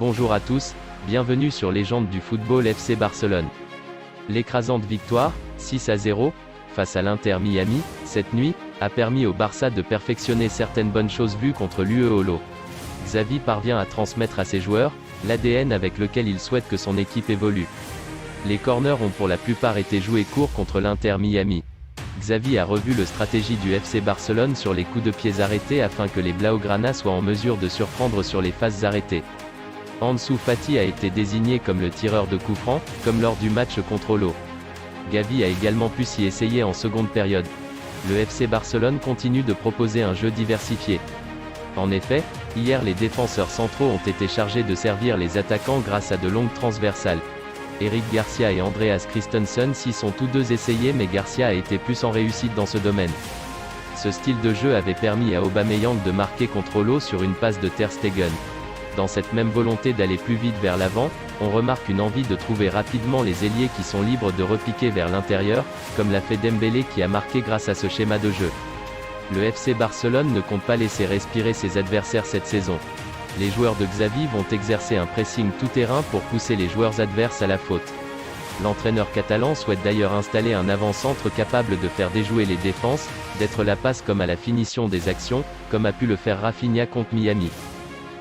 Bonjour à tous, bienvenue sur Légende du football FC Barcelone. L'écrasante victoire, 6-0, face à l'Inter Miami, cette nuit, a permis au Barça de perfectionner certaines bonnes choses vues contre l'UE Holo. Xavi parvient à transmettre à ses joueurs l'ADN avec lequel il souhaite que son équipe évolue. Les corners ont pour la plupart été joués courts contre l'Inter Miami. Xavi a revu la stratégie du FC Barcelone sur les coups de pieds arrêtés afin que les Blaugrana soient en mesure de surprendre sur les phases arrêtées. Ansu Fati a été désigné comme le tireur de coups francs, comme lors du match contre Holo. Gavi a également pu s'y essayer en seconde période. Le FC Barcelone continue de proposer un jeu diversifié. En effet, hier les défenseurs centraux ont été chargés de servir les attaquants grâce à de longues transversales. Eric Garcia et Andreas Christensen s'y sont tous deux essayés, mais Garcia a été plus en réussite dans ce domaine. Ce style de jeu avait permis à Aubameyang de marquer contre Holo sur une passe de Ter Stegen. Dans cette même volonté d'aller plus vite vers l'avant, on remarque une envie de trouver rapidement les ailiers qui sont libres de repiquer vers l'intérieur, comme l'a fait Dembélé qui a marqué grâce à ce schéma de jeu. Le FC Barcelone ne compte pas laisser respirer ses adversaires cette saison. Les joueurs de Xavi vont exercer un pressing tout-terrain pour pousser les joueurs adverses à la faute. L'entraîneur catalan souhaite d'ailleurs installer un avant-centre capable de faire déjouer les défenses, d'être la passe comme à la finition des actions, comme a pu le faire Rafinha contre Miami.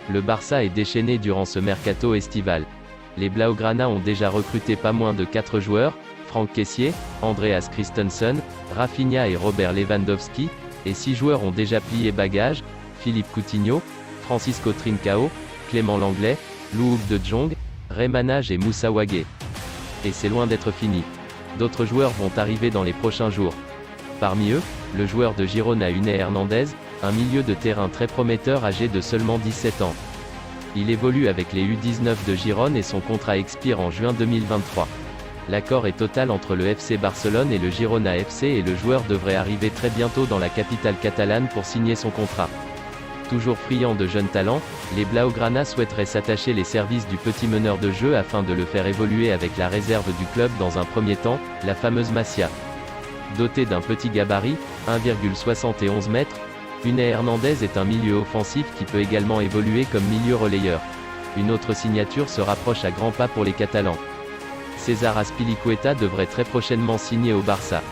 Le Barça est déchaîné durant ce mercato estival. Les Blaugrana ont déjà recruté pas moins de 4 joueurs, Franck Kessié, Andreas Christensen, Rafinha et Robert Lewandowski, et 6 joueurs ont déjà plié bagages, Philippe Coutinho, Francisco Trincao, Clément Langlais, Loub de Jong, Ray Manage et Moussa Wagué. Et c'est loin d'être fini. D'autres joueurs vont arriver dans les prochains jours. Parmi eux, le joueur de Girona Unai Hernandez, un milieu de terrain très prometteur âgé de seulement 17 ans. Il évolue avec les U19 de Girone et son contrat expire en juin 2023. L'accord est total entre le FC Barcelone et le Girona FC et le joueur devrait arriver très bientôt dans la capitale catalane pour signer son contrat. Toujours friand de jeunes talents, les Blaugrana souhaiteraient s'attacher les services du petit meneur de jeu afin de le faire évoluer avec la réserve du club dans un premier temps, la fameuse Masia. Doté d'un petit gabarit, 1,71 m, Unai Hernandez est un milieu offensif qui peut également évoluer comme milieu relayeur. Une autre signature se rapproche à grands pas pour les Catalans. César Azpilicueta devrait très prochainement signer au Barça.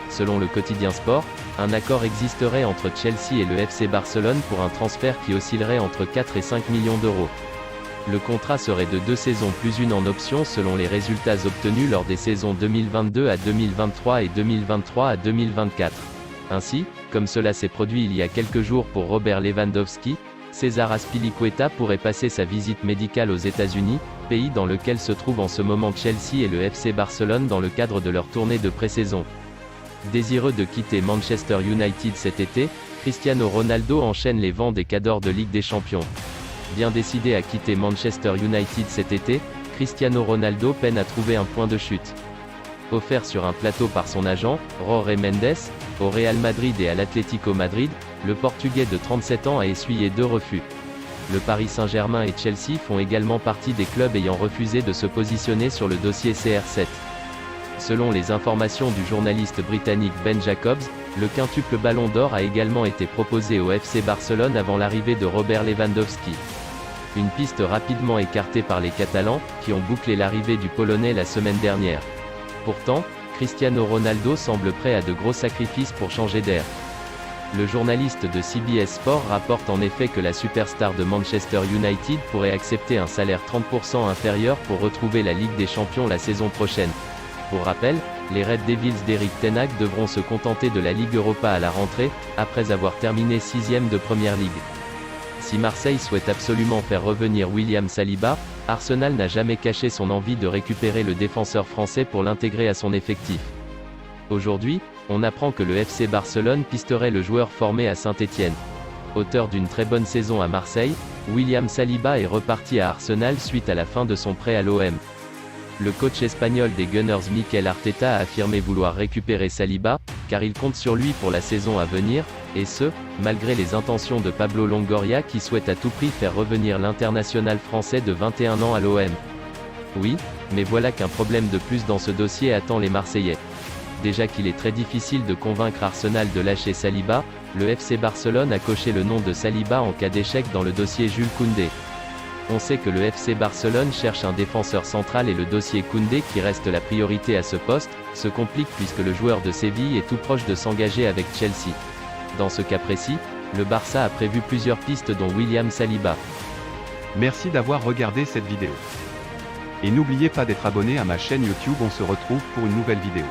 Selon le quotidien Sport, un accord existerait entre Chelsea et le FC Barcelone pour un transfert qui oscillerait entre 4 et 5 millions d'euros. Le contrat serait de 2 saisons plus une en option selon les résultats obtenus lors des saisons 2022 à 2023 et 2023 à 2024. Ainsi, comme cela s'est produit il y a quelques jours pour Robert Lewandowski, César Azpilicueta pourrait passer sa visite médicale aux États-Unis, pays dans lequel se trouvent en ce moment Chelsea et le FC Barcelone dans le cadre de leur tournée de pré-saison. Désireux de quitter Manchester United cet été, Cristiano Ronaldo enchaîne les vents des cadors de Ligue des Champions. Bien décidé à quitter Manchester United cet été, Cristiano Ronaldo peine à trouver un point de chute. Offert sur un plateau par son agent, Jorge Mendes, au Real Madrid et à l'Atlético Madrid, le Portugais de 37 ans a essuyé 2 refus. Le Paris Saint-Germain et Chelsea font également partie des clubs ayant refusé de se positionner sur le dossier CR7. Selon les informations du journaliste britannique Ben Jacobs, le quintuple Ballon d'Or a également été proposé au FC Barcelone avant l'arrivée de Robert Lewandowski. Une piste rapidement écartée par les Catalans, qui ont bouclé l'arrivée du Polonais la semaine dernière. Pourtant, Cristiano Ronaldo semble prêt à de gros sacrifices pour changer d'air. Le journaliste de CBS Sport rapporte en effet que la superstar de Manchester United pourrait accepter un salaire 30% inférieur pour retrouver la Ligue des Champions la saison prochaine. Pour rappel, les Red Devils d'Eric Ten Hag devront se contenter de la Ligue Europa à la rentrée, après avoir terminé 6e de Première Ligue. Si Marseille souhaite absolument faire revenir William Saliba, Arsenal n'a jamais caché son envie de récupérer le défenseur français pour l'intégrer à son effectif. Aujourd'hui, on apprend que le FC Barcelone pisterait le joueur formé à Saint-Étienne. Auteur d'une très bonne saison à Marseille, William Saliba est reparti à Arsenal suite à la fin de son prêt à l'OM. Le coach espagnol des Gunners Mikel Arteta a affirmé vouloir récupérer Saliba, car il compte sur lui pour la saison à venir, et ce, malgré les intentions de Pablo Longoria qui souhaite à tout prix faire revenir l'international français de 21 ans à l'OM. Oui, mais voilà qu'un problème de plus dans ce dossier attend les Marseillais. Déjà qu'il est très difficile de convaincre Arsenal de lâcher Saliba, le FC Barcelone a coché le nom de Saliba en cas d'échec dans le dossier Jules Koundé. On sait que le FC Barcelone cherche un défenseur central et le dossier Koundé, qui reste la priorité à ce poste, se complique puisque le joueur de Séville est tout proche de s'engager avec Chelsea. Dans ce cas précis, le Barça a prévu plusieurs pistes dont William Saliba. Merci d'avoir regardé cette vidéo. Et n'oubliez pas d'être abonné à ma chaîne YouTube, on se retrouve pour une nouvelle vidéo.